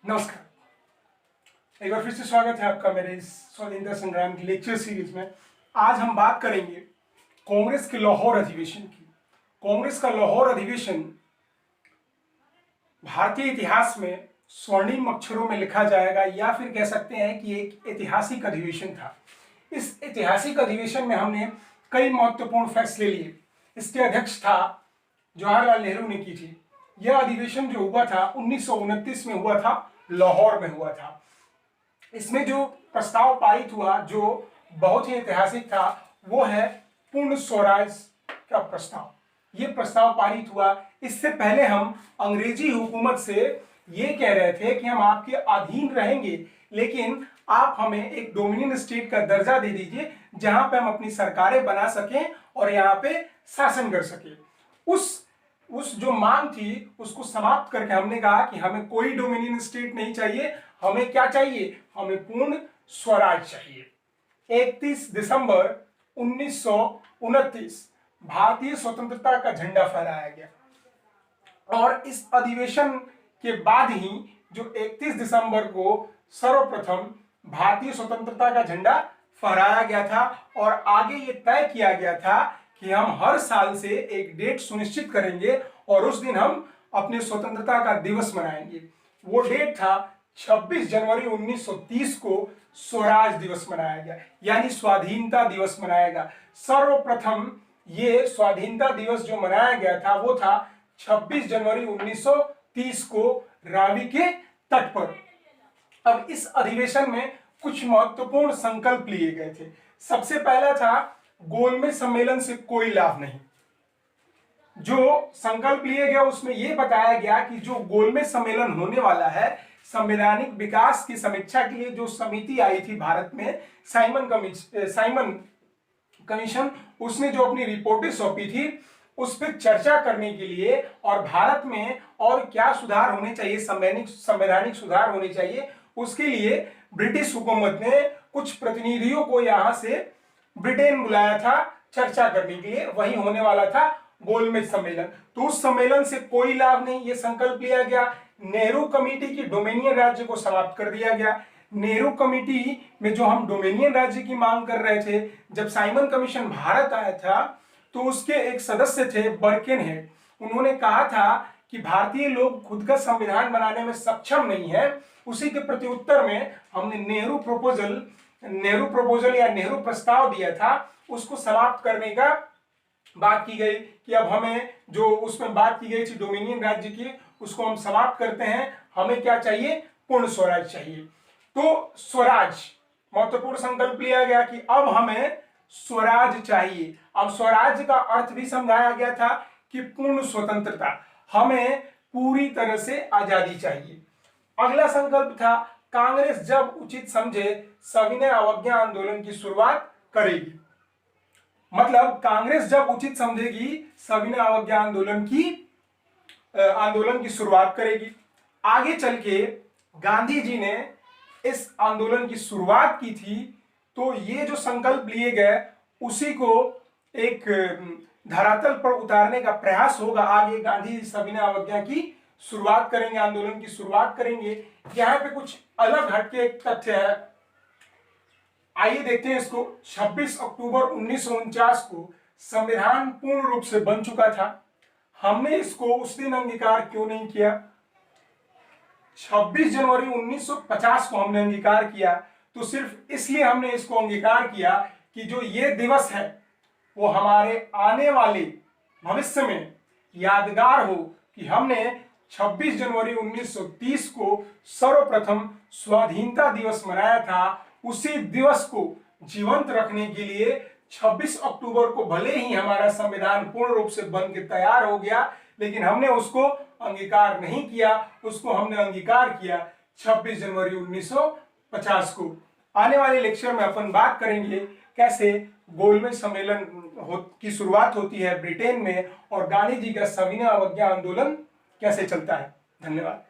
नमस्कार, एक बार फिर से स्वागत है आपका मेरे इस स्वतंत्रता संग्राम की लेक्चर सीरीज में। आज हम बात करेंगे कांग्रेस के लाहौर अधिवेशन की। कांग्रेस का लाहौर अधिवेशन भारतीय इतिहास में स्वर्णिम अक्षरों में लिखा जाएगा, या फिर कह सकते हैं कि एक ऐतिहासिक अधिवेशन था। इस ऐतिहासिक अधिवेशन में हमने कई महत्वपूर्ण फैसले लिए। इसके अध्यक्ष था जवाहरलाल नेहरू ने की थी। यह अधिवेशन जो हुआ था 1929 में हुआ था, लाहौर में हुआ था। इसमें जो प्रस्ताव पारित हुआ जो बहुत ही ऐतिहासिक था वो है पूर्ण स्वराज का प्रस्ताव। ये प्रस्ताव पारित हुआ। इससे पहले हम अंग्रेजी हुकूमत से ये कह रहे थे कि हम आपके अधीन रहेंगे, लेकिन आप हमें एक डोमिनियन स्टेट का दर्जा दे दीजिए जहां पे हम अपनी सरकारें बना सकें और यहाँ पे शासन कर सकें। उस जो मांग थी उसको समाप्त करके हमने कहा कि हमें कोई डोमिनियन स्टेट नहीं चाहिए, हमें क्या चाहिए, हमें पूर्ण स्वराज चाहिए। 31 दिसंबर 1929 भारतीय स्वतंत्रता का झंडा फहराया गया और इस अधिवेशन के बाद ही जो 31 दिसंबर को सर्वप्रथम भारतीय स्वतंत्रता का झंडा फहराया गया था और आगे ये तय किया गया था कि हम हर साल से एक डेट सुनिश्चित करेंगे और उस दिन हम अपने स्वतंत्रता का दिवस मनाएंगे। वो डेट था 26 जनवरी 1930 को स्वराज दिवस मनाया गया, यानी स्वाधीनता दिवस मनाया गया। सर्वप्रथम ये स्वाधीनता दिवस जो मनाया गया था वो था 26 जनवरी 1930 को रावी के तट पर। अब इस अधिवेशन में कुछ महत्वपूर्ण संकल्प लिए गए थे। सबसे पहला था गोलमेज सम्मेलन से कोई लाभ नहीं। जो संकल्प लिए गए उसमें यह बताया गया कि जो गोलमेज सम्मेलन होने वाला है, संवैधानिक विकास की समीक्षा के लिए जो समिति आई थी भारत में, साइमन कमीशन, उसने जो अपनी रिपोर्टें सौंपी थी उस पर चर्चा करने के लिए और भारत में और क्या सुधार होने चाहिए, संवैधानिक सुधार होने चाहिए, उसके लिए ब्रिटिश हुकूमत ने कुछ प्रतिनिधियों को यहां से ब्रिटेन बुलाया था चर्चा करने के लिए। वही होने वाला था गोलमेज सम्मेलन। तो उस सम्मेलन से कोई लाभ नहीं, ये संकल्प लिया गया। नेहरू कमेटी की डोमिनियन राज्य को समाप्त कर दिया गया। नेहरू कमेटी में जो हम डोमिनियन राज्य की मांग कर रहे थे, जब साइमन कमीशन भारत आया था तो उसके एक सदस्य थे बर्केनहेड। उन्होंने कहा था कि भारतीय लोग खुद का संविधान बनाने में सक्षम नहीं है। उसी के प्रत्युत्तर में हमने नेहरू प्रपोजल या नेहरू प्रस्ताव दिया था, उसको समाप्त करने का बात की गई कि अब हमें जो उसमें बात की गई थी डोमिनियन राज्य की, उसको हम समाप्त करते हैं। हमें क्या चाहिए, पूर्ण स्वराज चाहिए। तो स्वराज महत्वपूर्ण संकल्प लिया गया कि अब हमें स्वराज चाहिए। अब स्वराज का अर्थ भी समझाया गया था कि पूर्ण स्वतंत्रता, हमें पूरी तरह से आजादी चाहिए। अगला संकल्प था कांग्रेस जब उचित समझे सविनय अवज्ञा आंदोलन की शुरुआत करेगी। मतलब कांग्रेस जब उचित समझेगी सविनय अवज्ञा आंदोलन की शुरुआत करेगी। आगे चल के गांधी जी ने इस आंदोलन की शुरुआत की थी, तो ये जो संकल्प लिए गए उसी को एक धरातल पर उतारने का प्रयास होगा। आगे गांधी सविनय अवज्ञा की शुरुआत करेंगे, आंदोलन की शुरुआत करेंगे। यहाँ पे कुछ अलग हटके तथ्य है, आइए देखते हैं इसको। 26 अक्टूबर 1949 को संविधान पूर्ण रूप से बन चुका था। हमने इसको उस दिन अंगीकार क्यों नहीं किया? 26 जनवरी 1950 को हमने अंगीकार किया, तो सिर्फ इसलिए हमने इसको अंगीकार किया कि जो ये दिवस है वो हमारे आने वाले भविष्य में यादगार हो कि हमने 26 जनवरी 1930 को सर्वप्रथम स्वाधीनता दिवस मनाया था। उसी दिवस को जीवंत रखने के लिए 26 अक्टूबर को भले ही हमारा संविधान पूर्ण रूप से बन के तैयार हो गया, लेकिन हमने उसको अंगीकार नहीं किया। उसको हमने अंगीकार किया 26 जनवरी 1950 को। आने वाले लेक्चर में अपन बात करेंगे कैसे गोलमेज सम्मेलन की शुरुआत होती है ब्रिटेन में और गांधी जी का सविनय अवज्ञा आंदोलन कैसे चलता है। धन्यवाद।